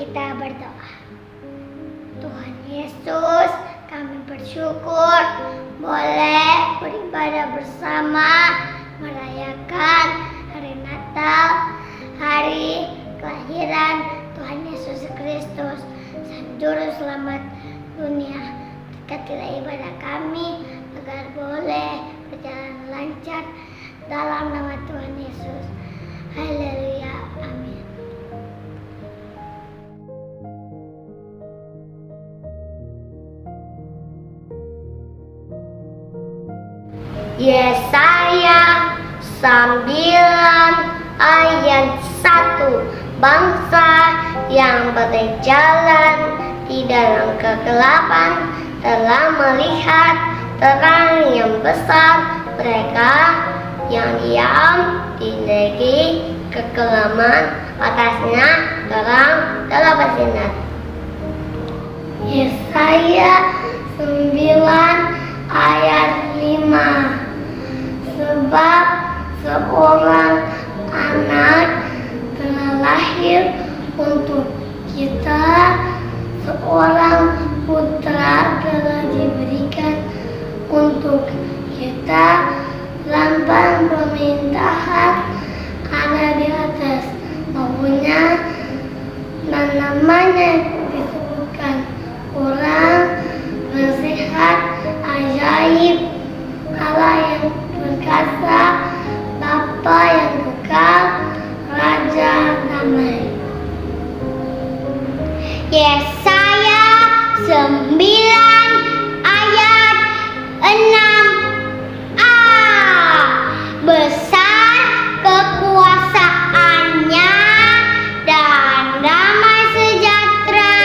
kita berdoa. Tuhan Yesus, kami bersyukur boleh beribadah bersama merayakan hari Natal, hari kelahiran Tuhan Yesus Kristus, Sang Juru Selamat dunia. Berkatilah ibadah kami agar boleh berjalan lancar dalam nama Tuhan Yesus. Haleluya. Amin. Yesaya 9 ayat 1. Bangsa yang berjalan di dalam kegelapan telah melihat terang yang besar. Mereka yang diam di negeri kekelaman, atasnya terang telah bersinar. Yesaya 9 ayat 5. Sebab seorang anak telah lahir untuk kita, seorang putra telah diberikan untuk kita, lambang pemerintahan ada di atas baunya, dan namanya disebutkan Orang Nasihat, Ajaib, Allah yang perkasa, Bapa yang kekal, Raja damai. Yesaya 9 ayat 6a. Besar kekuasaannya dan damai sejahtera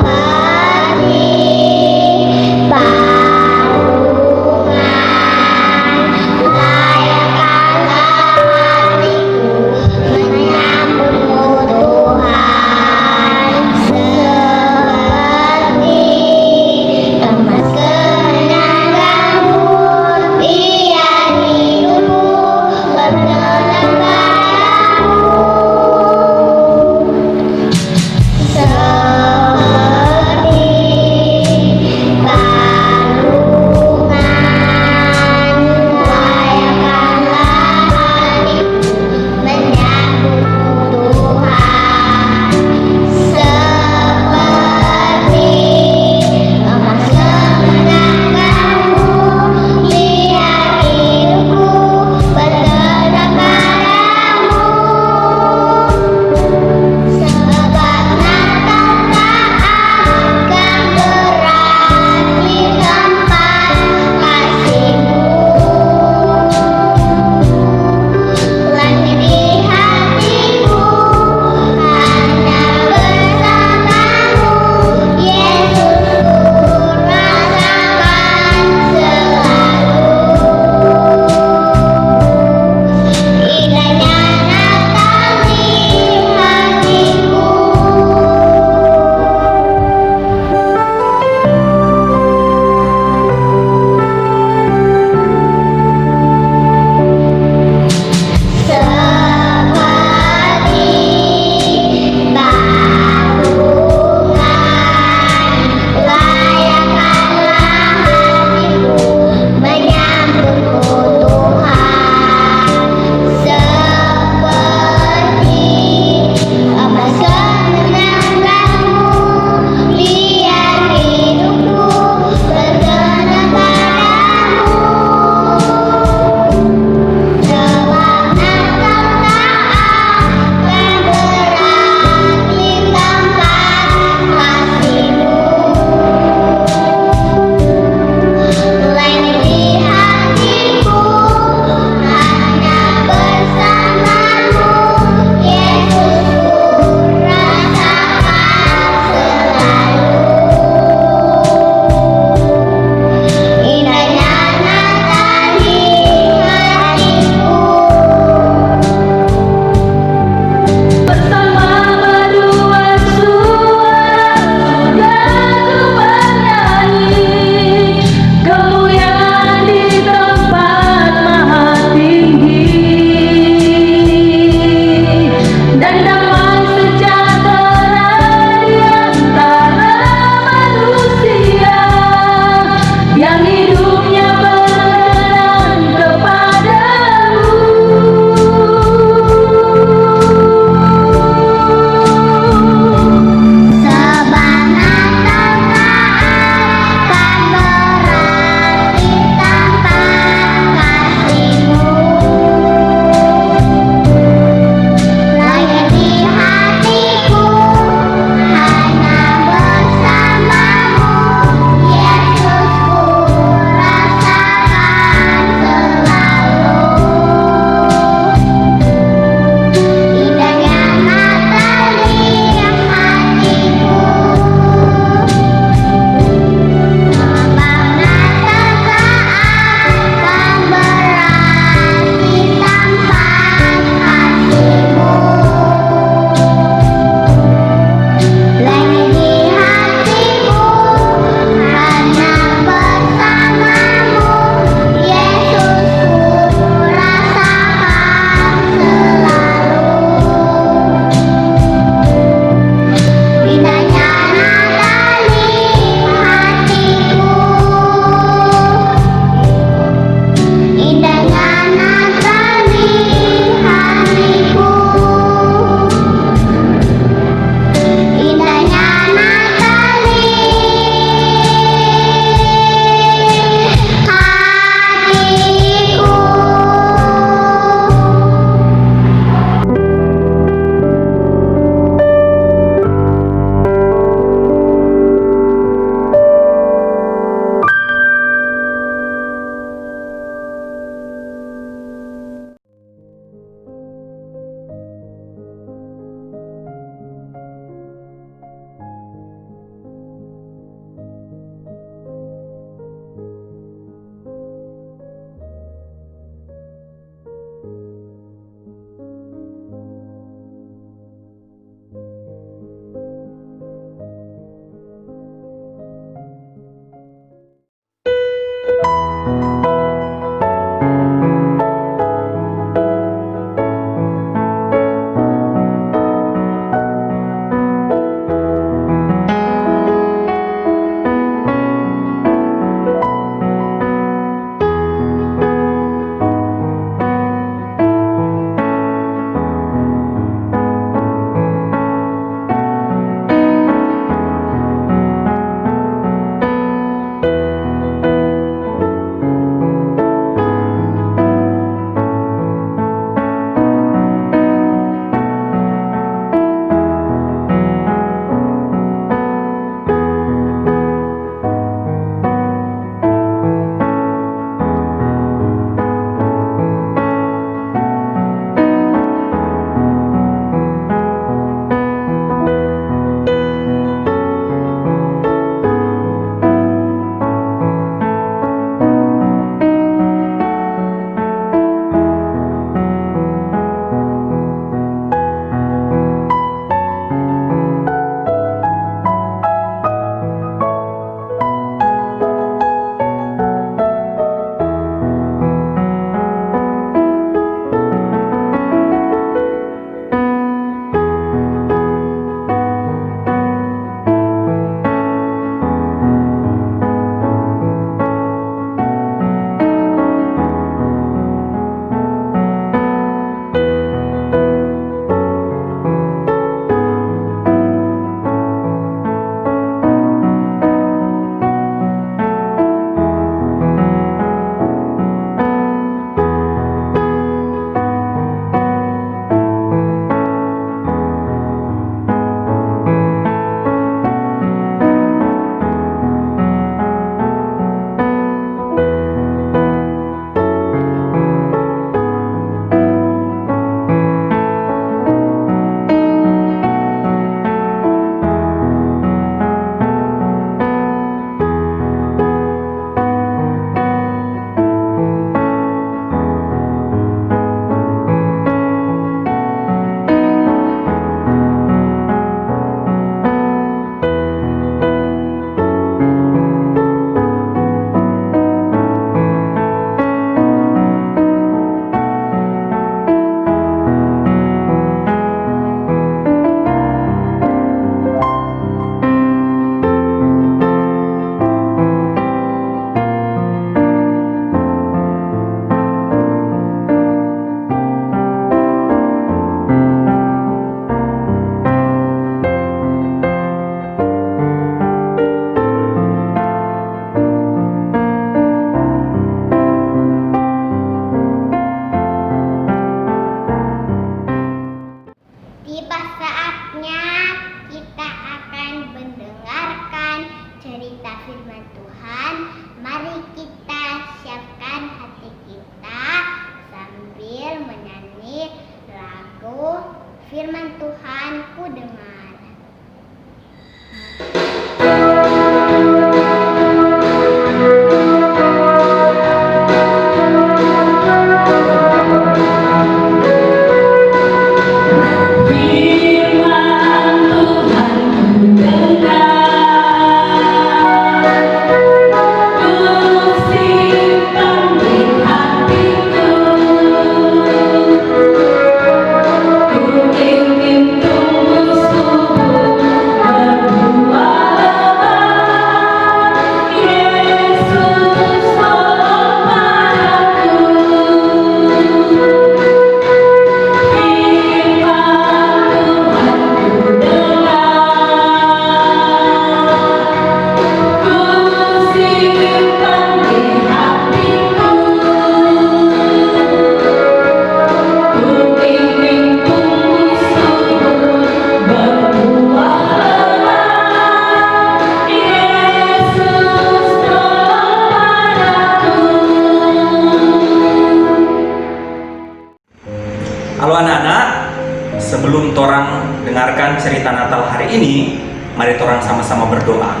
cerita Natal hari ini, mari orang sama-sama berdoa.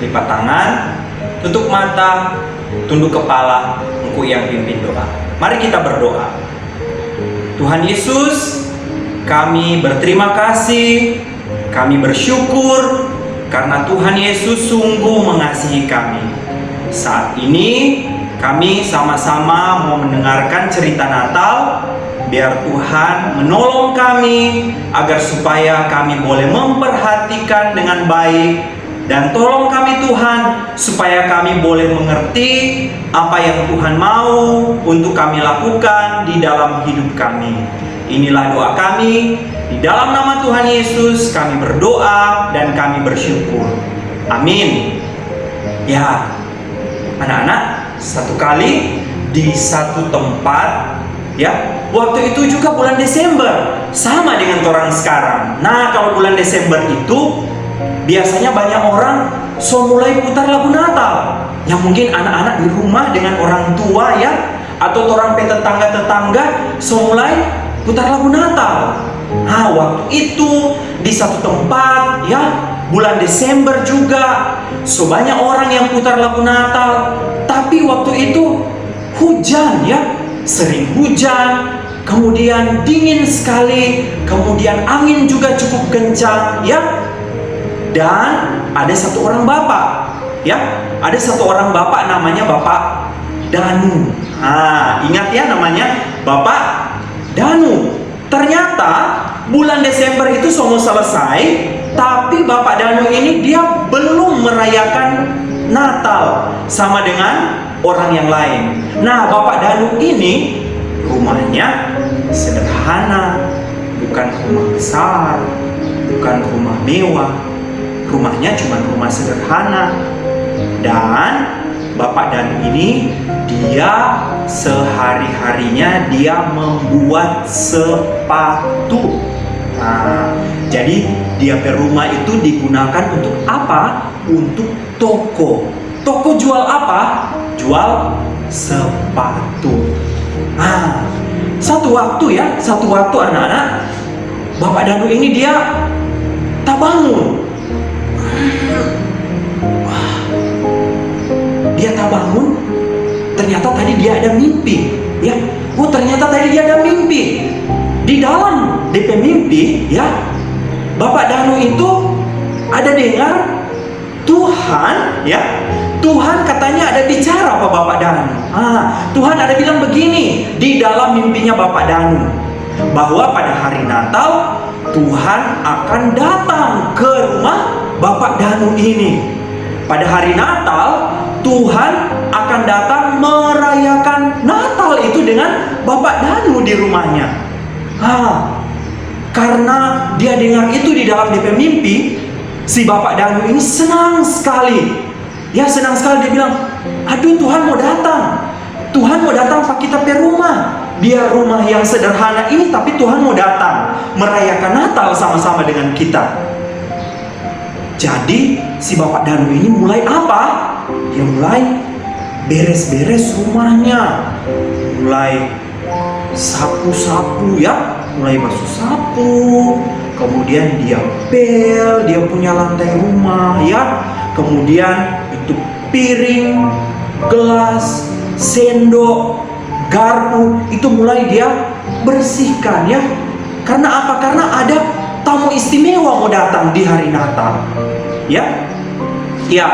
Lipat tangan, tutup mata, tunduk kepala, engkau yang pimpin doa. Mari kita berdoa. Tuhan Yesus, kami berterima kasih, kami bersyukur karena Tuhan Yesus sungguh mengasihi kami. Saat ini kami sama-sama mau mendengarkan cerita Natal. Biar Tuhan menolong kami agar supaya kami boleh memperhatikan dengan baik. Dan tolong kami Tuhan supaya kami boleh mengerti apa yang Tuhan mau untuk kami lakukan di dalam hidup kami. Inilah doa kami. Di dalam nama Tuhan Yesus kami berdoa dan kami bersyukur. Amin. Ya, anak-anak, satu kali di satu tempat, ya, waktu itu juga bulan Desember, sama dengan orang sekarang. Nah, kalau bulan Desember itu biasanya banyak orang mulai putar lagu Natal. Yang mungkin anak-anak di rumah dengan orang tua, ya, atau orang tetangga-tetangga mulai putar lagu Natal. Nah, waktu itu di satu tempat, ya, bulan Desember juga, banyak orang yang putar lagu Natal. Tapi waktu itu hujan, ya, sering hujan, kemudian dingin sekali, kemudian angin juga cukup kencang, ya. Dan ada satu orang bapak, ya, ada satu orang bapak namanya Bapak Danu. Nah, ingat ya namanya Bapak Danu. Ternyata bulan Desember itu semua selesai, tapi Bapak Danu ini dia belum merayakan Natal sama dengan orang yang lain. Nah, Bapak Danu ini rumahnya sederhana, bukan rumah besar, bukan rumah mewah. Rumahnya cuma rumah sederhana. Dan Bapak Danu ini dia sehari-harinya dia membuat sepatu. Nah, jadi dia rumah itu digunakan untuk apa? Untuk toko. Toko jual apa? Jual sepatu. Nah, satu waktu anak-anak, Bapak Danu ini dia tak bangun. Dia tak bangun. Ternyata tadi dia ada mimpi, ya. Ternyata tadi dia ada mimpi. Di dalam DP mimpi, ya, Bapak Danu itu ada dengar Tuhan, ya. Tuhan katanya ada bicara Pak Bapak Danu. Tuhan ada bilang begini di dalam mimpinya Bapak Danu, bahwa pada hari Natal Tuhan akan datang ke rumah Bapak Danu ini. Pada hari Natal Tuhan akan datang merayakan Natal itu dengan Bapak Danu di rumahnya. Karena dia dengar itu di dalam DP mimpi, si Bapak Danu ini senang sekali. Ya, senang sekali. Dia bilang, aduh, Tuhan mau datang. Tuhan mau datang ke kita pe rumah. Dia rumah yang sederhana ini, tapi Tuhan mau datang merayakan Natal sama-sama dengan kita. Jadi si Bapak Danu ini mulai apa? Dia mulai beres-beres rumahnya, mulai sapu-sapu, ya, mulai basuh sapu, kemudian dia pel, dia punya lantai rumah, ya, kemudian itu piring, gelas, sendok, garpu itu mulai dia bersihkan, ya. Karena apa? Karena ada tamu istimewa mau datang di hari Natal, ya. Ya,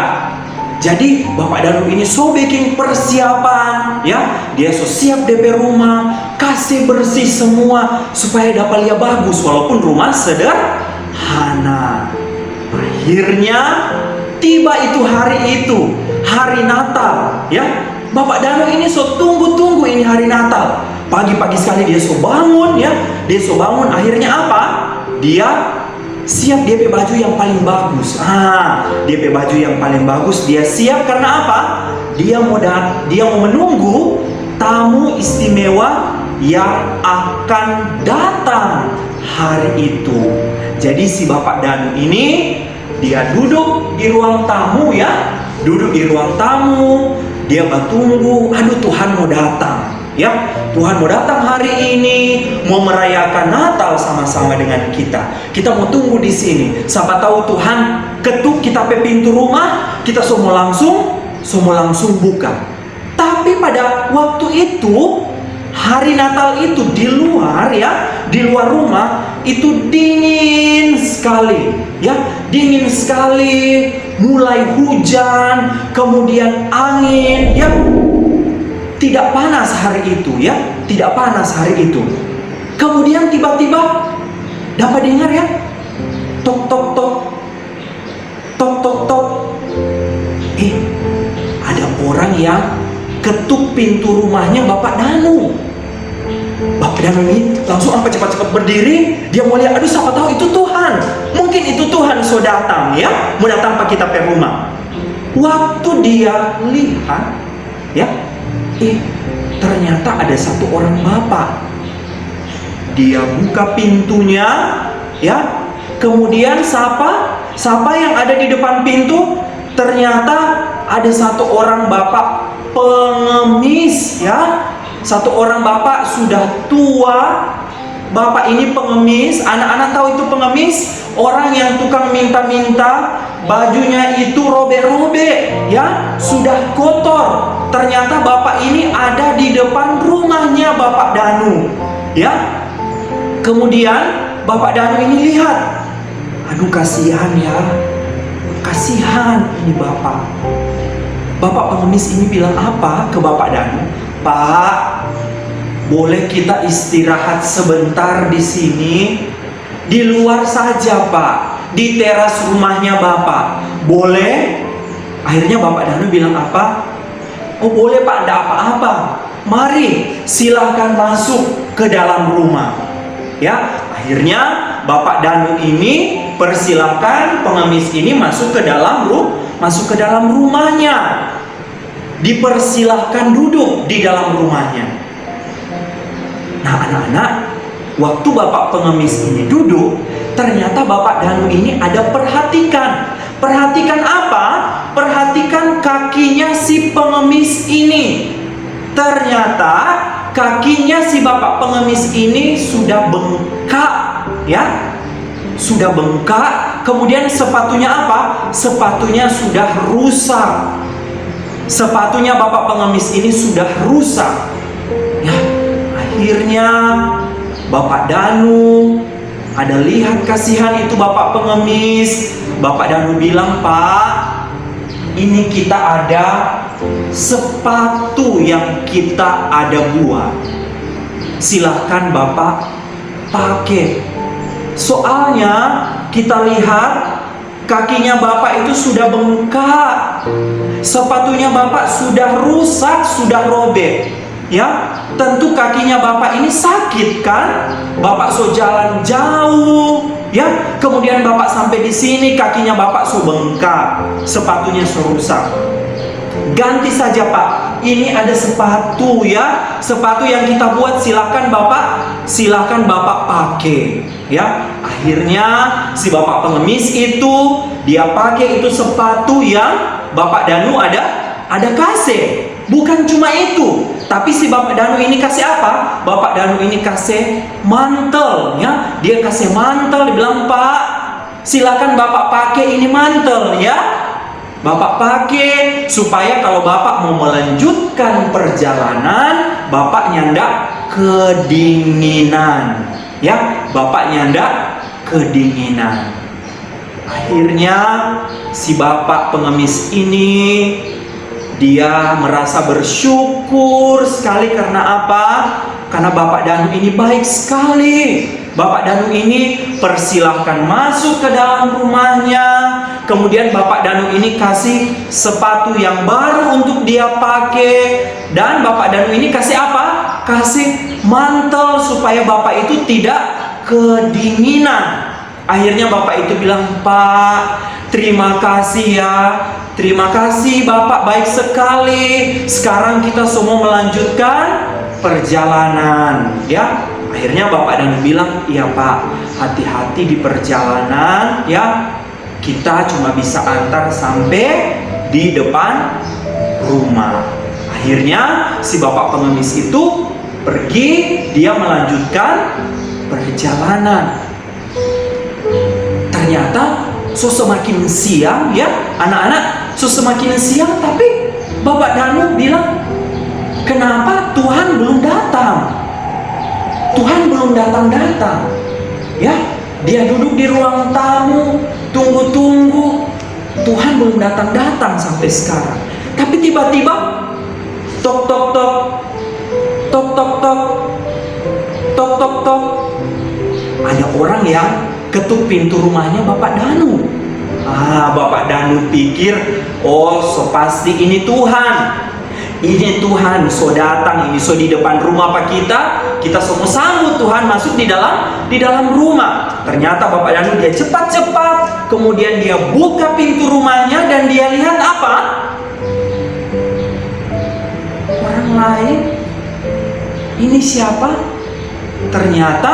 jadi Bapak Danu ini bikin persiapan, ya. Dia siap DP rumah, kasih bersih semua supaya dapat lihat bagus walaupun rumah sederhana. Akhirnya tiba itu hari Natal, ya. Bapak Danu ini tunggu-tunggu ini hari Natal. Pagi-pagi sekali dia bangun, ya. Dia bangun, akhirnya apa? Dia siap DP baju yang paling bagus. DP baju yang paling bagus dia siap karena apa? Dia mau menunggu tamu istimewa yang akan datang hari itu. Jadi si Bapak Danu ini dia duduk di ruang tamu, ya. Duduk di ruang tamu, dia bertunggu, aduh, Tuhan mau datang. Ya, Tuhan mau datang hari ini, mau merayakan Natal sama-sama dengan kita. Kita mau tunggu di sini. Siapa tahu Tuhan ketuk kita pe pintu rumah, kita semua langsung buka. Tapi pada waktu itu, hari Natal itu di luar ya, di luar rumah itu dingin sekali, ya, dingin sekali. Mulai hujan, kemudian angin, ya. Tidak panas hari itu, ya, tidak panas hari itu. Kemudian tiba-tiba dapat dengar ya, tok tok tok, tok tok tok. Ada orang yang ketuk pintu rumahnya Bapak Danu. Bapak Danu ini langsung cepat-cepat berdiri. Dia mau lihat, aduh siapa tahu itu Tuhan. Mungkin itu Tuhan so datang ya, mau datang ke kita ke rumah. Waktu dia lihat, ya, ternyata ada satu orang bapak. Dia buka pintunya, ya. Kemudian siapa yang ada di depan pintu? Ternyata ada satu orang bapak pengemis, ya. Satu orang bapak sudah tua. Bapak ini pengemis. Anak-anak tahu itu pengemis? Orang yang tukang minta-minta, bajunya itu robek-robek, ya, sudah kotor. Ternyata bapak ini ada di depan rumahnya Bapak Danu, ya. Kemudian Bapak Danu ini lihat, aduh kasihan ya, kasihan ini bapak. Bapak pengemis ini bilang apa ke Bapak Danu? Pak, boleh kita istirahat sebentar di sini? Di luar saja Pak, di teras rumahnya Bapak. Boleh? Akhirnya Bapak Danu bilang apa? Oh boleh Pak, tidak apa-apa. Mari silahkan masuk ke dalam rumah. Ya, akhirnya Bapak Danu ini persilahkan pengemis ini masuk ke dalam rumahnya. Dipersilahkan duduk di dalam rumahnya. Nah anak-anak, waktu Bapak pengemis ini duduk, ternyata Bapak Danu ini ada perhatikan. Perhatikan apa? Perhatikan kakinya si pengemis ini. Ternyata kakinya si bapak pengemis ini sudah bengkak, ya. Sudah bengkak. Kemudian sepatunya apa? Sepatunya sudah rusak. Sepatunya bapak pengemis ini sudah rusak. Ya, akhirnya Bapak Danu ada lihat kasihan itu bapak pengemis. Bapak Danu bilang, Pak, ini kita ada sepatu yang kita ada buat. Silahkan Bapak pakai. Soalnya kita lihat kakinya Bapak itu sudah bengkak. Sepatunya Bapak sudah rusak, sudah robek. Ya, tentu kakinya Bapak ini sakit kan? Bapak so jalan jauh, ya. Kemudian Bapak sampai di sini kakinya Bapak so bengkak, sepatunya so rusak. Ganti saja Pak. Ini ada sepatu ya, sepatu yang kita buat, silakan Bapak pakai. Ya, akhirnya si bapak pengemis itu dia pakai itu sepatu yang Bapak Danu ada kasih. Bukan cuma itu, tapi si Bapak Danu ini kasih apa? Bapak Danu ini kasih mantel, ya. Dia kasih mantel, dibilang, Pak, silakan Bapak pakai ini mantel, ya. Bapak pakai supaya kalau Bapak mau melanjutkan perjalanan, Bapaknya ndak kedinginan, ya. Bapaknya ndak kedinginan. Akhirnya si bapak pengemis ini dia merasa bersyukur sekali karena apa? Karena Bapak Danu ini baik sekali. Bapak Danu ini persilahkan masuk ke dalam rumahnya. Kemudian Bapak Danu ini kasih sepatu yang baru untuk dia pakai. Dan Bapak Danu ini kasih apa? Kasih mantel supaya Bapak itu tidak kedinginan. Akhirnya Bapak itu bilang, Pak, terima kasih ya. Terima kasih Bapak, baik sekali. Sekarang kita semua melanjutkan perjalanan, ya. Akhirnya Bapak Danu bilang, iya Pak, hati-hati di perjalanan, ya. Kita cuma bisa antar sampai di depan rumah. Akhirnya si bapak pengemis itu pergi, dia melanjutkan perjalanan. Ternyata semakin siang ya anak-anak, semakin siang, tapi Bapak Danu bilang, kenapa Tuhan belum datang? Tuhan belum datang-datang. Ya, dia duduk di ruang tamu, tunggu-tunggu. Tuhan belum datang-datang sampai sekarang. Tapi tiba-tiba, tok tok tok, tok tok tok, tok tok tok. Ada orang yang ketuk pintu rumahnya Bapak Danu. Bapak Danu pikir, oh so pasti ini Tuhan. Ini Tuhan so datang, ini so di depan rumah Pak kita semua sambut Tuhan masuk di dalam rumah. Ternyata Bapak Danu dia cepat-cepat, kemudian dia buka pintu rumahnya dan dia lihat apa? Orang lain. Ini siapa? Ternyata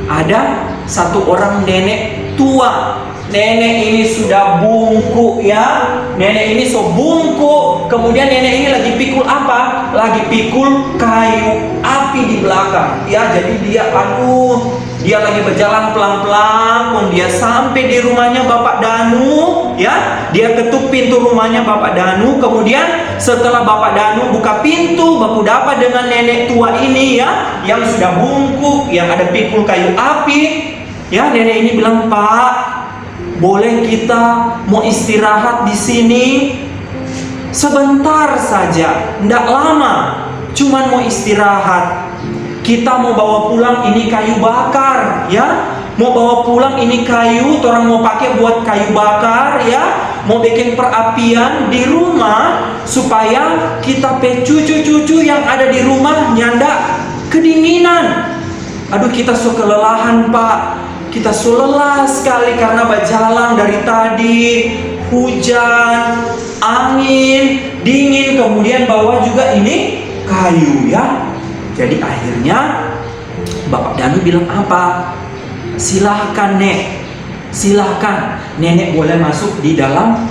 ada satu orang nenek tua. Nenek ini sudah bungkuk ya. Nenek ini so bungkuk. Kemudian nenek ini lagi pikul apa? Lagi pikul kayu api di belakang. Ya, jadi dia lagi berjalan pelan-pelan. Dia sampai di rumahnya Bapak Danu. Ya, dia ketuk pintu rumahnya Bapak Danu. Kemudian setelah Bapak Danu buka pintu, baku dapat dengan nenek tua ini ya, yang sudah bungkuk, yang ada pikul kayu api. Ya, nenek ini bilang, Pak, boleh kita mau istirahat di sini sebentar saja, tidak lama, cuman mau istirahat. Kita mau bawa pulang ini kayu bakar, ya. Mau bawa pulang ini kayu, orang mau pakai buat kayu bakar, ya. Mau bikin perapian di rumah supaya kita cucu-cucu yang ada di rumah nyanda kedinginan. Aduh, kita so kelelahan, Pak. Kita so lelah sekali karena berjalan dari tadi, hujan, angin, dingin, kemudian bawa juga ini kayu ya. Jadi akhirnya Bapak Danu bilang apa? Silahkan Nek, silahkan nenek boleh masuk di dalam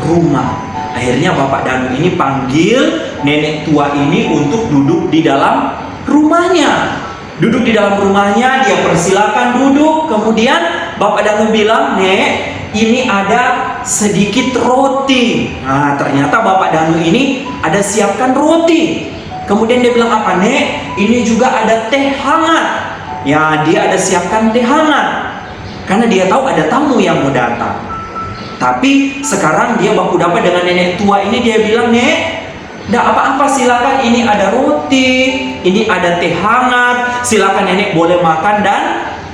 rumah. Akhirnya Bapak Danu ini panggil nenek tua ini untuk duduk di dalam rumahnya. Duduk di dalam rumahnya, dia persilakan duduk. Kemudian Bapak Danu bilang, Nek, ini ada sedikit roti. Ternyata Bapak Danu ini ada siapkan roti. Kemudian dia bilang apa, Nek? Ini juga ada teh hangat. Ya, dia ada siapkan teh hangat. Karena dia tahu ada tamu yang mau datang. Tapi sekarang dia baku dapat dengan nenek tua ini, dia bilang, Nek, tidak apa-apa, silakan, ini ada roti, ini ada teh hangat, silakan nenek boleh makan dan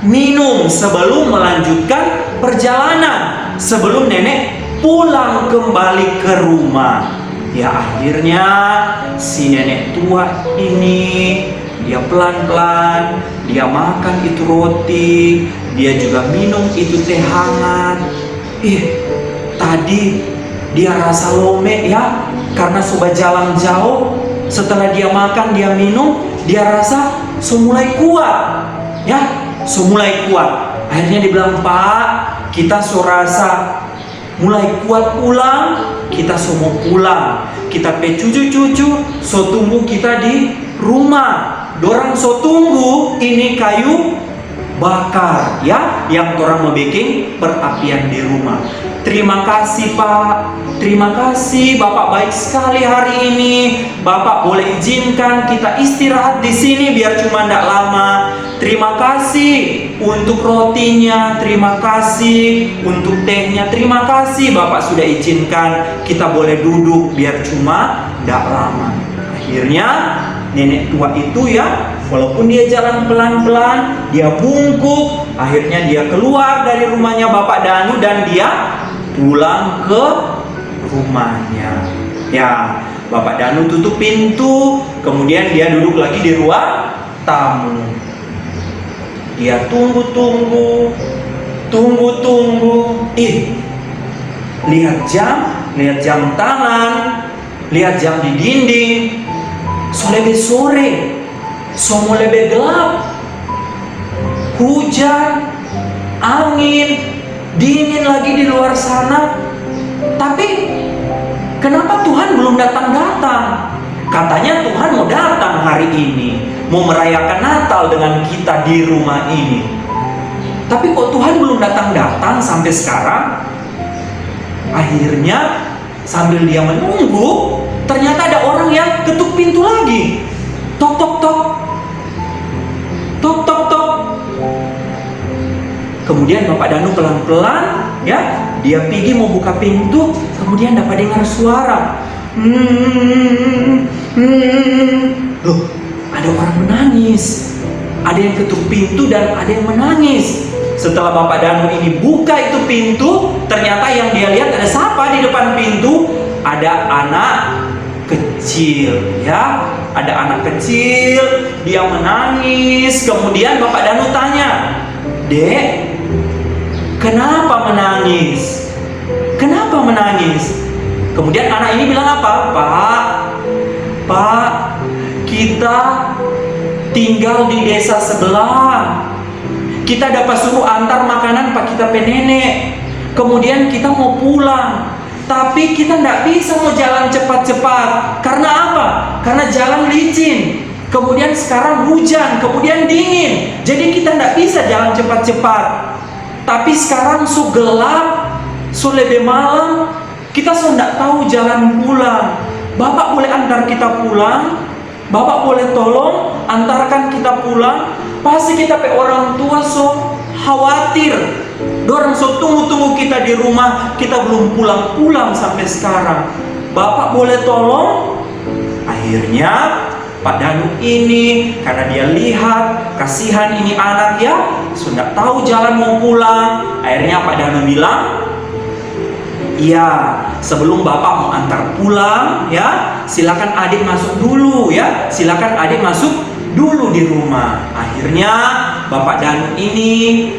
minum sebelum melanjutkan perjalanan, sebelum nenek pulang kembali ke rumah. Ya, akhirnya si nenek tua ini dia pelan-pelan, dia makan itu roti, dia juga minum itu teh hangat. Tadi dia rasa lome ya, karena sudah jalan jauh. Setelah dia makan, dia minum, dia rasa mulai kuat ya, mulai kuat. Akhirnya dia bilang, Pak, kita rasa mulai kuat pulang, kita mau pulang. Kita cucu-cucu tunggu kita di rumah. Dorang tunggu ini kayu bakar ya, yang orang mau bikin perapian di rumah. Terima kasih Pak, terima kasih Bapak, baik sekali hari ini. Bapak boleh izinkan kita istirahat di sini biar cuma tidak lama. Terima kasih untuk rotinya, terima kasih untuk tehnya, terima kasih Bapak sudah izinkan kita boleh duduk biar cuma tidak lama. Akhirnya nenek tua itu ya, walaupun dia jalan pelan-pelan, dia bungkuk, akhirnya dia keluar dari rumahnya Bapak Danu dan dia pulang ke rumahnya. Ya, Bapak Danu tutup pintu, kemudian dia duduk lagi di ruang tamu. Dia tunggu. Lihat jam tangan, lihat jam di dinding. Lebih sore, mau lebih gelap, hujan, angin, dingin lagi di luar sana. Tapi kenapa Tuhan belum datang-datang? Katanya Tuhan mau datang hari ini, mau merayakan Natal dengan kita di rumah ini. Tapi kok Tuhan belum datang-datang sampai sekarang? Akhirnya sambil dia menunggu, ternyata ada orang yang ketuk pintu lagi. Tok tok tok. Tok tok tok. Kemudian Bapak Danu pelan-pelan ya, dia pergi mau buka pintu, kemudian dapat dengar suara. Loh, ada orang menangis. Ada yang ketuk pintu dan ada yang menangis. Setelah Bapak Danu ini buka itu pintu, ternyata yang dia lihat ada siapa di depan pintu? Ada anak kecil ya. Ada anak kecil, dia menangis. Kemudian Bapak Danu tanya, "Dek, kenapa menangis? Kenapa menangis?" Kemudian anak ini bilang apa? Pak, kita tinggal di desa sebelah. Kita dapat suruh antar makanan Pak kita nenek. Kemudian kita mau pulang. Tapi kita tidak bisa mau jalan cepat-cepat. Karena apa? Karena jalan licin. Kemudian sekarang hujan, kemudian dingin. Jadi kita tidak bisa jalan cepat-cepat. Tapi sekarang gelap, lebih malam. Kita tidak tahu jalan pulang. Bapak boleh antar kita pulang? Bapak boleh tolong antarkan kita pulang? Pasti kita pe orang tua khawatir. Dorang tunggu-tunggu kita di rumah, kita belum pulang-pulang sampai sekarang. Bapak boleh tolong? Akhirnya Pak Danu ini karena dia lihat kasihan ini anak ya, sudah tahu jalan mau pulang. Akhirnya Pak Danu bilang, "Iya, sebelum Bapak mau antar pulang ya, silakan adik masuk dulu ya. Silakan adik masuk dulu di rumah." Akhirnya Bapak Danu ini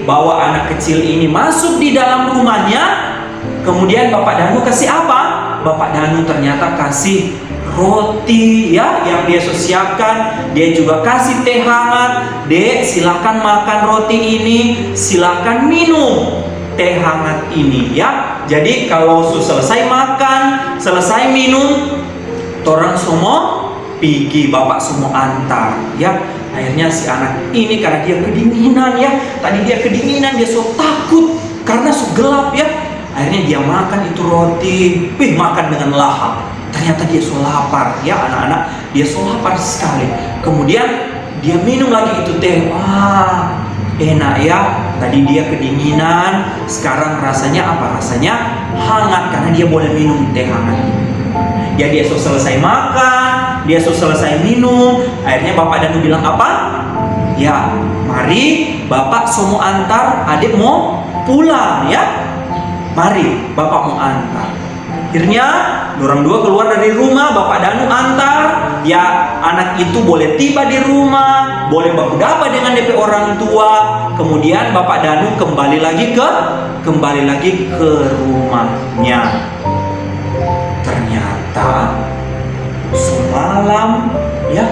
bawa anak kecil ini masuk di dalam rumahnya. Kemudian Bapak Danu kasih apa? Bapak Danu ternyata kasih roti ya yang dia siapkan. Dia juga kasih teh hangat. "Dek, silakan makan roti ini, silakan minum teh hangat ini ya." Jadi kalau selesai makan, selesai minum, orang semua pergi, Bapak semua antar ya. Akhirnya si anak ini karena dia kedinginan ya, tadi dia kedinginan, dia takut karena gelap ya. Akhirnya dia makan itu roti, makan dengan lahap. Ternyata dia lapar ya, anak-anak, dia lapar sekali. Kemudian dia minum lagi itu teh. Wah, enak ya. Tadi dia kedinginan, sekarang rasanya apa? Rasanya hangat karena dia boleh minum teh hangat. Ya dia selesai makan, dia selesai minum. Akhirnya Bapak Danu bilang apa? "Ya, mari Bapak semua antar, adik mau pulang ya. Mari Bapak mau antar." Akhirnya orang dua keluar dari rumah, Bapak Danu antar. Ya anak itu boleh tiba di rumah, boleh baku-dapat dengan DP orang tua. Kemudian Bapak Danu kembali lagi ke rumahnya. Ternyata semalam ya,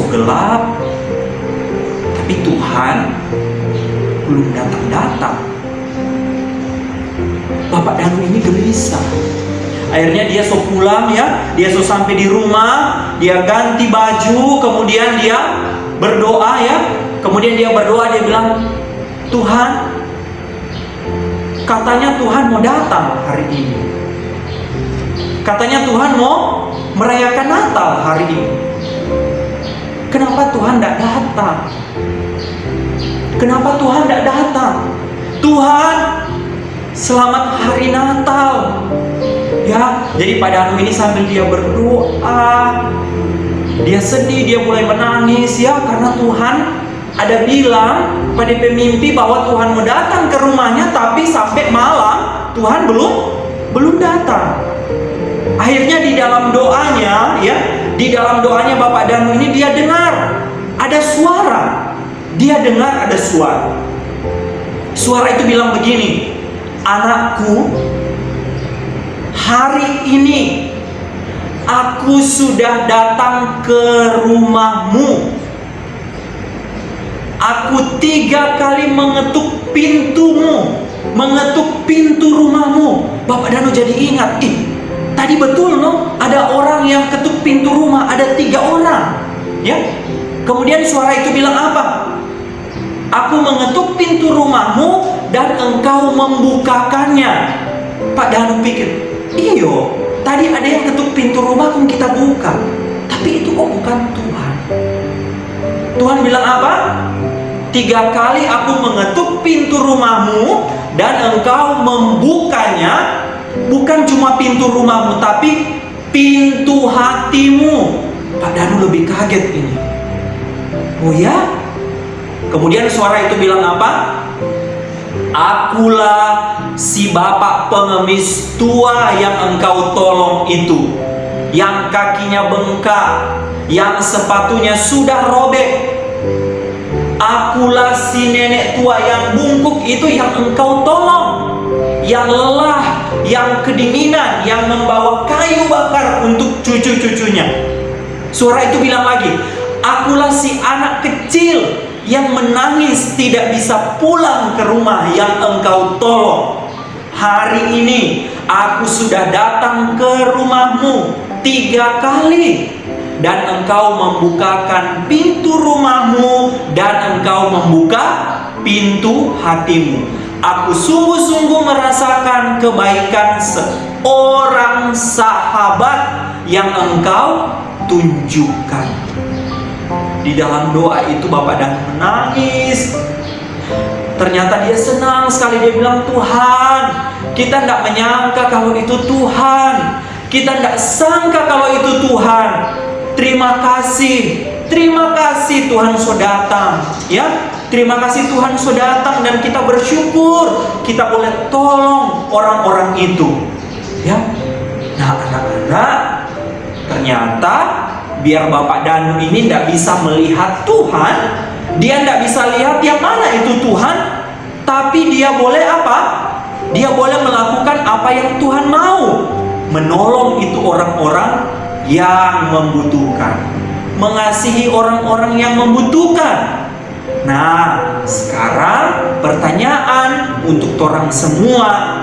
gelap, tapi Tuhan belum datang-datang. Bapak Danu ini gelisah. Akhirnya dia pulang ya, dia sampai di rumah, dia ganti baju, kemudian dia berdoa ya. Kemudian dia berdoa, dia bilang, "Tuhan, katanya Tuhan mau datang hari ini. Katanya Tuhan mau merayakan Natal hari ini. Kenapa Tuhan tidak datang? Kenapa Tuhan tidak datang? Tuhan, selamat hari Natal." Ya, jadi Pak Danu ini sambil dia berdoa, dia sedih, dia mulai menangis ya, karena Tuhan ada bilang pada pemimpi bahwa Tuhan mau datang ke rumahnya, tapi sampai malam Tuhan belum datang. Akhirnya di dalam doanya ya, di dalam doanya Bapak Danu ini dia dengar ada suara. Dia dengar ada suara. Suara itu bilang begini, "Anakku, hari ini aku sudah datang ke rumahmu. Aku 3 kali mengetuk pintumu, mengetuk pintu rumahmu." Bapak Danu jadi ingat, tadi betul no, ada orang yang ketuk pintu rumah, ada 3 orang. Ya. Kemudian suara itu bilang apa? Aku mengetuk pintu rumahmu dan engkau membukakannya. Pak Danu pikir, iyo, tadi ada yang ketuk pintu rumahku, kita buka. Tapi itu kok bukan Tuhan. Tuhan bilang apa? 3 kali aku mengetuk pintu rumahmu dan engkau membukanya. Bukan cuma pintu rumahmu, tapi pintu hatimu. Pak Danu lebih kaget ini. Oh ya? Kemudian suara itu bilang apa? Akulah si bapak pengemis tua yang engkau tolong itu, yang kakinya bengkak, yang sepatunya sudah robek. Akulah si nenek tua yang bungkuk itu yang engkau tolong, yang lelah, yang kedinginan, yang membawa kayu bakar untuk cucu-cucunya. Suara itu bilang lagi, akulah si anak kecil yang menangis tidak bisa pulang ke rumah yang engkau tolong. Hari ini aku sudah datang ke rumahmu 3 kali, dan engkau membukakan pintu rumahmu dan engkau membuka pintu hatimu. Aku sungguh-sungguh merasakan kebaikan seorang sahabat yang engkau tunjukkan. Di dalam doa itu Bapak dan menangis. Ternyata dia senang sekali. Dia bilang, Tuhan, kita tidak menyangka kalau itu Tuhan. Kita tidak sangka kalau itu Tuhan. Terima kasih Tuhan sudah datang. Ya, terima kasih Tuhan sudah datang, dan kita bersyukur kita boleh tolong orang-orang itu. Ya, nah anak-anak, ternyata biar Bapak Danu ini tidak bisa melihat Tuhan, dia tidak bisa lihat yang mana itu Tuhan, tapi dia boleh apa? Dia boleh melakukan apa yang Tuhan mau. Menolong itu orang-orang yang membutuhkan, mengasihi orang-orang yang membutuhkan. Nah, sekarang pertanyaan untuk orang semua.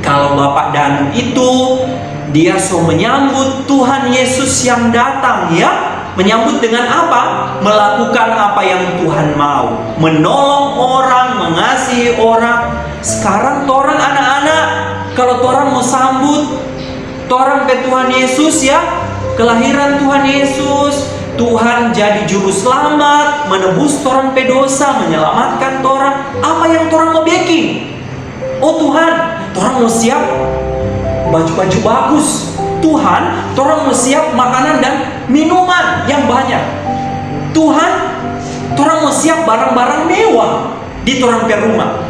Kalau Bapak Danu itu dia so menyambut Tuhan Yesus yang datang, ya, menyambut dengan apa? Melakukan apa yang Tuhan mau, menolong orang, mengasihi orang. Sekarang orang anak-anak, kalau orang mau sambut orang ke Tuhan Yesus, ya, kelahiran Tuhan Yesus, Tuhan jadi juru selamat, menebus orang pe dosa, menyelamatkan orang. Apa yang orang mau bikin? Oh Tuhan, orang mau siap baju-baju bagus. Tuhan, orang mau siap makanan dan minuman yang banyak. Tuhan, orang mau siap barang-barang mewah di orang pe rumah.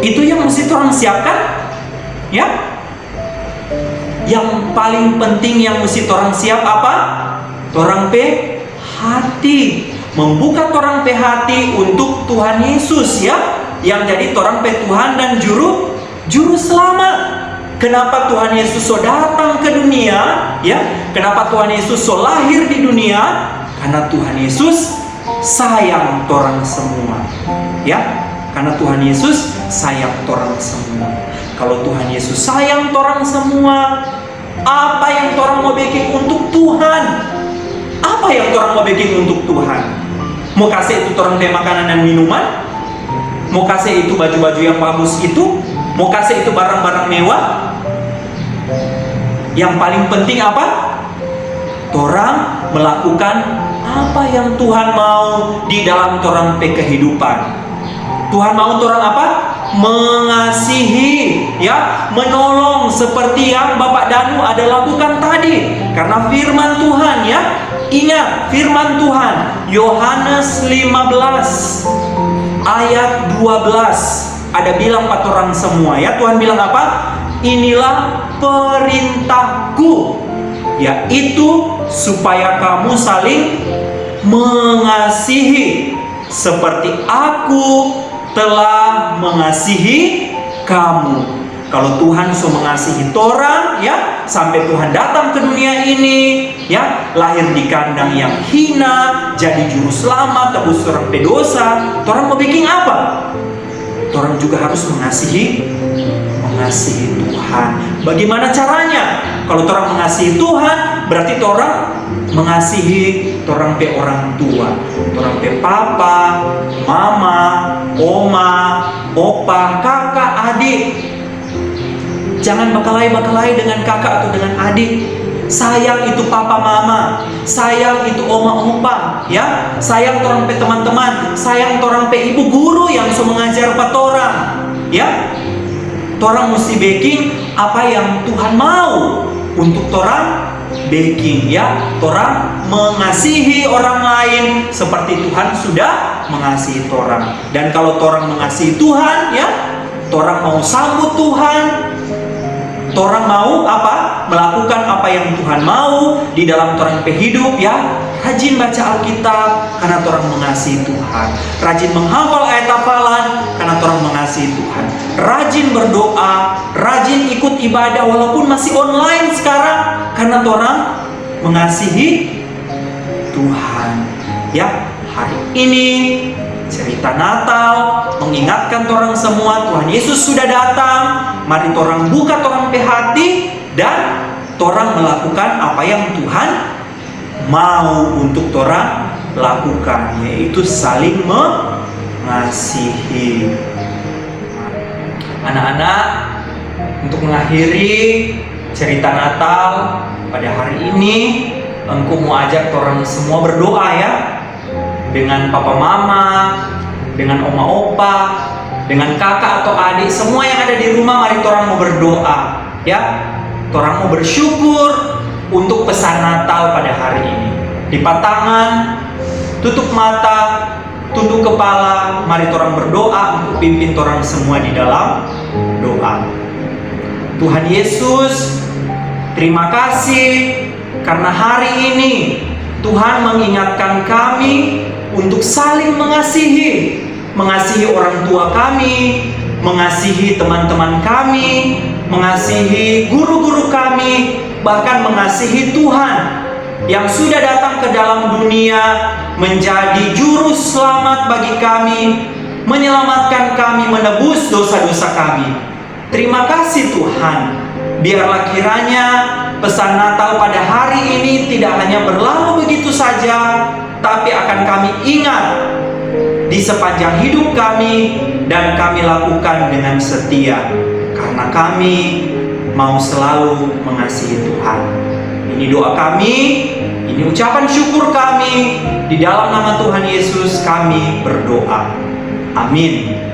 Itu yang mesti orang siapkan, ya. Yang paling penting yang mesti orang siap apa? Orang pe hati. Membuka orang pe hati untuk Tuhan Yesus, ya, yang jadi orang pe Tuhan dan juru selamat. Kenapa Tuhan Yesus so datang ke dunia, ya? Kenapa Tuhan Yesus so lahir di dunia? Karena Tuhan Yesus sayang orang semua, ya. Karena Tuhan Yesus sayang orang semua. Kalau Tuhan Yesus sayang orang semua, apa yang orang mau bikin untuk Tuhan? Apa yang orang mau bikin untuk Tuhan? Mau kasih itu orang teh makanan dan minuman? Mau kasih itu baju-baju yang bagus itu? Mau kasih itu barang-barang mewah? Yang paling penting apa? Orang melakukan apa yang Tuhan mau di dalam orang pe kehidupan. Tuhan mau orang apa? Mengasihi, ya, menolong seperti yang Bapak Danu ada lakukan tadi. Karena firman Tuhan, ya, ingat firman Tuhan Yohanes 15 ayat 12 ada bilang pada orang semua, ya. Tuhan bilang apa? Inilah perintahku, yaitu supaya kamu saling mengasihi seperti aku telah mengasihi kamu. Kalau Tuhan so mengasihi orang, ya, sampai Tuhan datang ke dunia ini, ya, lahir di kandang yang hina, jadi juru selamat, tebus orang pedosa. Orang mau bikin apa? Orang juga harus mengasihi mengasihi Tuhan. Bagaimana caranya? Kalau orang mengasihi Tuhan, berarti orang mengasihi orang pe orang tua, orang pe papa, mama, oma, opa, kakak, adik. Jangan berkelahi-berkelahi dengan kakak atau dengan adik. Sayang itu papa mama, sayang itu oma opa, ya. Sayang orang pe teman-teman, sayang orang pe ibu guru yang so mengajar patorang, ya. Torang mesti baking apa yang Tuhan mau untuk torang baking, ya. Torang mengasihi orang lain seperti Tuhan sudah mengasihi torang. Dan kalau torang mengasihi Tuhan, ya, torang mau sambut Tuhan. Torang mau apa? Melakukan apa yang Tuhan mau di dalam torang hidup, ya. Rajin baca Alkitab karena torang mengasihi Tuhan. Rajin menghafal ayat hafalan karena torang mengasihi Tuhan. Rajin berdoa, rajin ikut ibadah walaupun masih online sekarang karena torang mengasihi Tuhan. Ya, hari ini cerita Natal mengingatkan torang semua Tuhan Yesus sudah datang. Mari torang buka torang pe hati dan torang melakukan apa yang Tuhan mau untuk torang lakukan, yaitu saling mengasihi. Anak-anak, untuk mengakhiri cerita Natal pada hari ini, engkau mau ajak torang semua berdoa, ya, dengan papa mama, dengan oma opa, dengan kakak atau adik, semua yang ada di rumah. Mari torang mau berdoa, ya. Torang mau bersyukur untuk pesan Natal pada hari ini. Lipat tangan, tutup mata, tunduk kepala. Mari torang berdoa untuk pimpin torang semua di dalam doa. Tuhan Yesus, terima kasih karena hari ini Tuhan mengingatkan kami untuk saling mengasihi. Mengasihi orang tua kami, mengasihi teman-teman kami, mengasihi guru-guru kami, bahkan mengasihi Tuhan yang sudah datang ke dalam dunia menjadi juru selamat bagi kami, menyelamatkan kami, menebus dosa-dosa kami. Terima kasih Tuhan. Biarlah kiranya pesan Natal pada hari ini tidak hanya berlalu begitu saja, tapi akan kami ingat di sepanjang hidup kami dan kami lakukan dengan setia karena kami mau selalu mengasihi Tuhan. Ini doa kami, ini ucapan syukur kami. Di dalam nama Tuhan Yesus kami berdoa. Amin.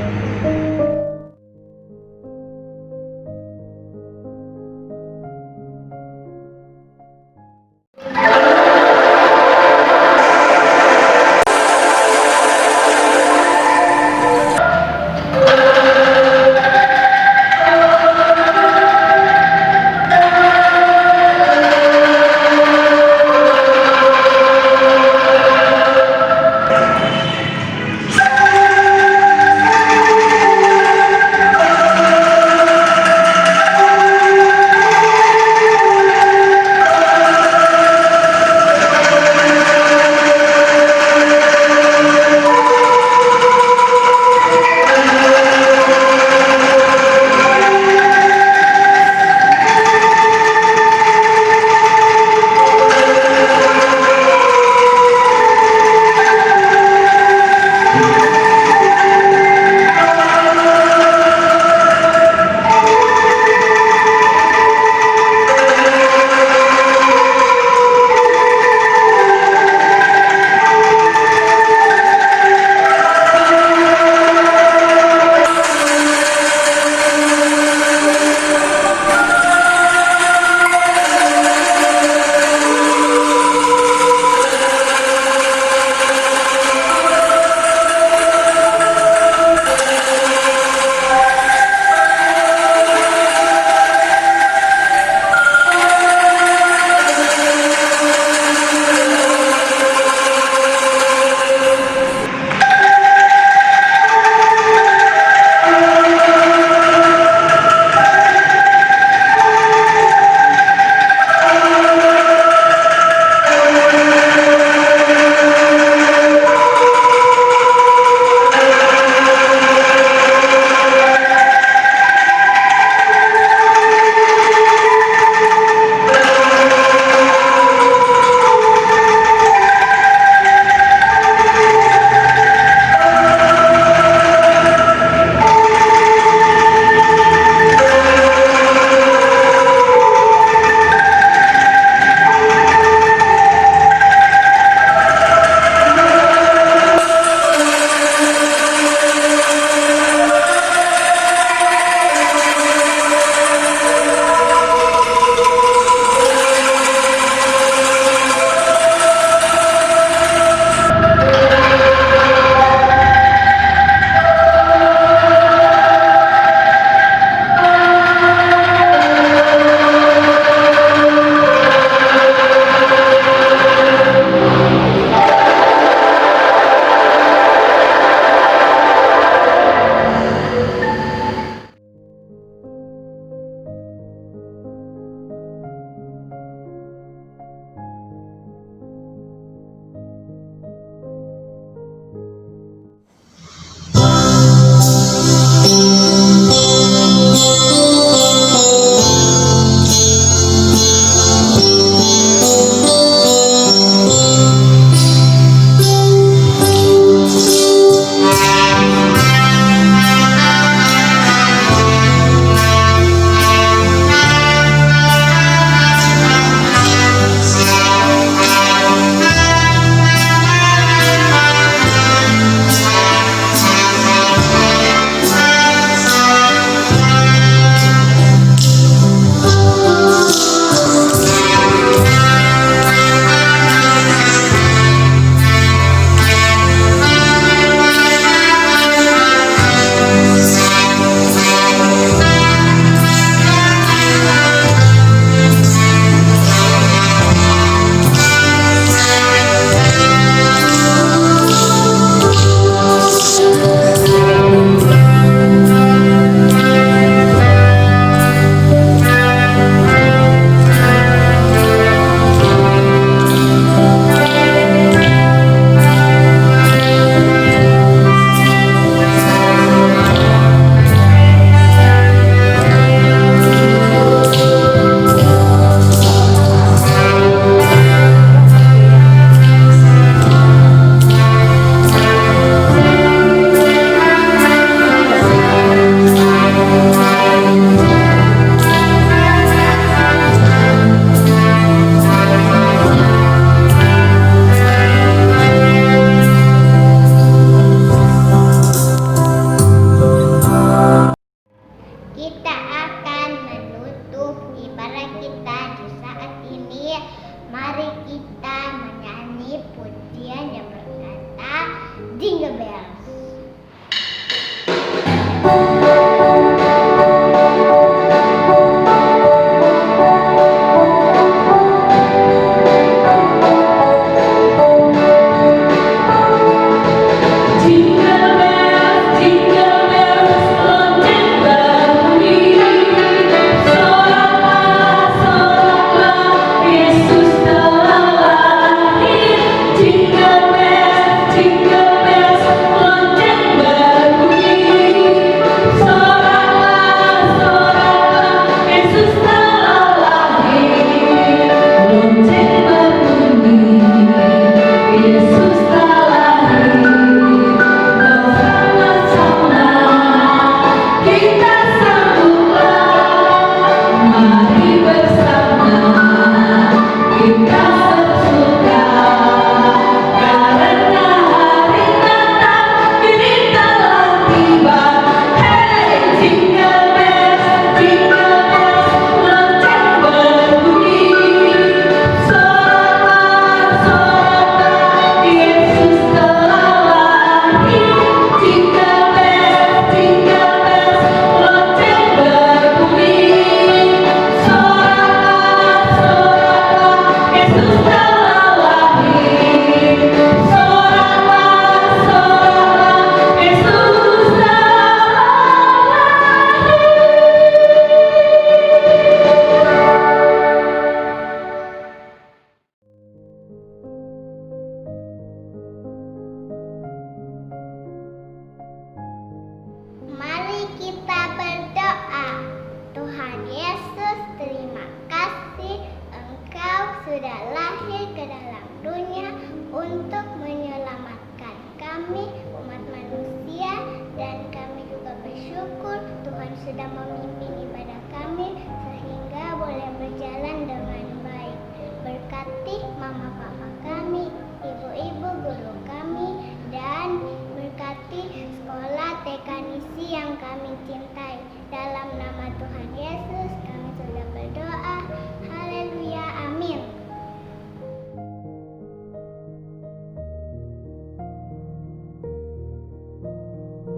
sudah lahir ke dalam dunia untuk menyelamatkan kami umat manusia, dan kami juga bersyukur Tuhan sudah memimpin ibadah kami sehingga boleh berjalan dengan baik. Berkati mama papa kami, ibu-ibu guru kami, dan berkati sekolah TK Nisi yang kami cintai. Dalam nama Tuhan Yesus kami sudah berdoa. Haleluya, amin.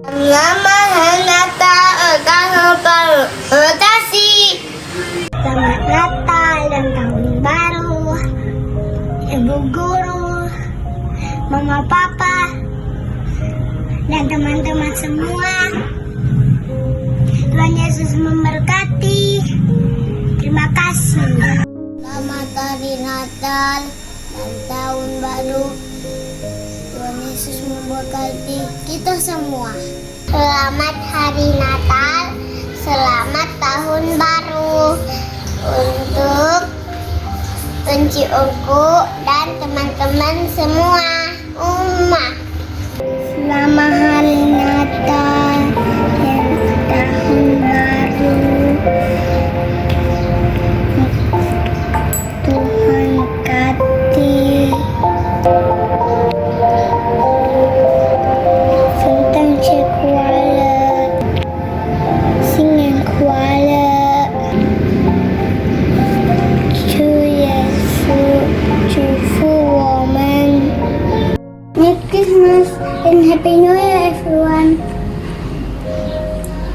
Selamat Natal tahun baru. Selamat Natal dan tahun baru, ibu guru, mama papa, dan teman-teman semua. Tuhan Yesus memberkati. Terima kasih. Selamat hari Natal dan tahun baru. Tuhan Yesus memberkati kita semua. Selamat hari Natal, selamat tahun baru untuk Enci Ungku dan teman-teman semua umat. Selamat hari Natal dan tahun baru. Tuhan berkati. Sentang kuala, singen kuala. Merry Christmas and Happy New Year, everyone.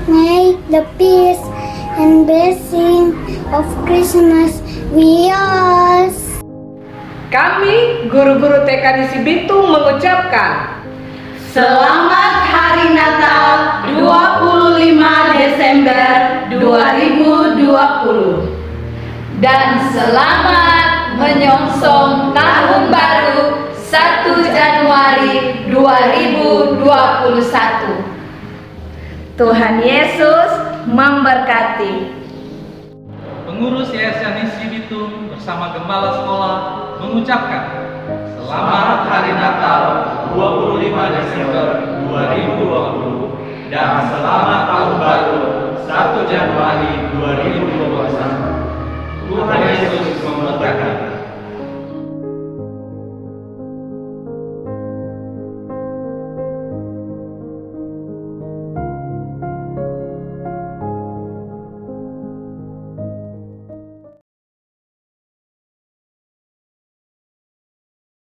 May the peace and blessing of Christmas be yours. Kami, guru-guru TK Nisi Bitung mengucapkan Selamat Hari Natal 25 Desember 2020 dan selamat menyongsong Tahun Baru 1 Januari 2021. Tuhan Yesus memberkati. Pengurus Yayasan Nisi Bitung bersama Gembala Sekolah mengucapkan Selamat Hari Natal 25 Desember 2020 dan Selamat Tahun Baru 1 Januari 2021.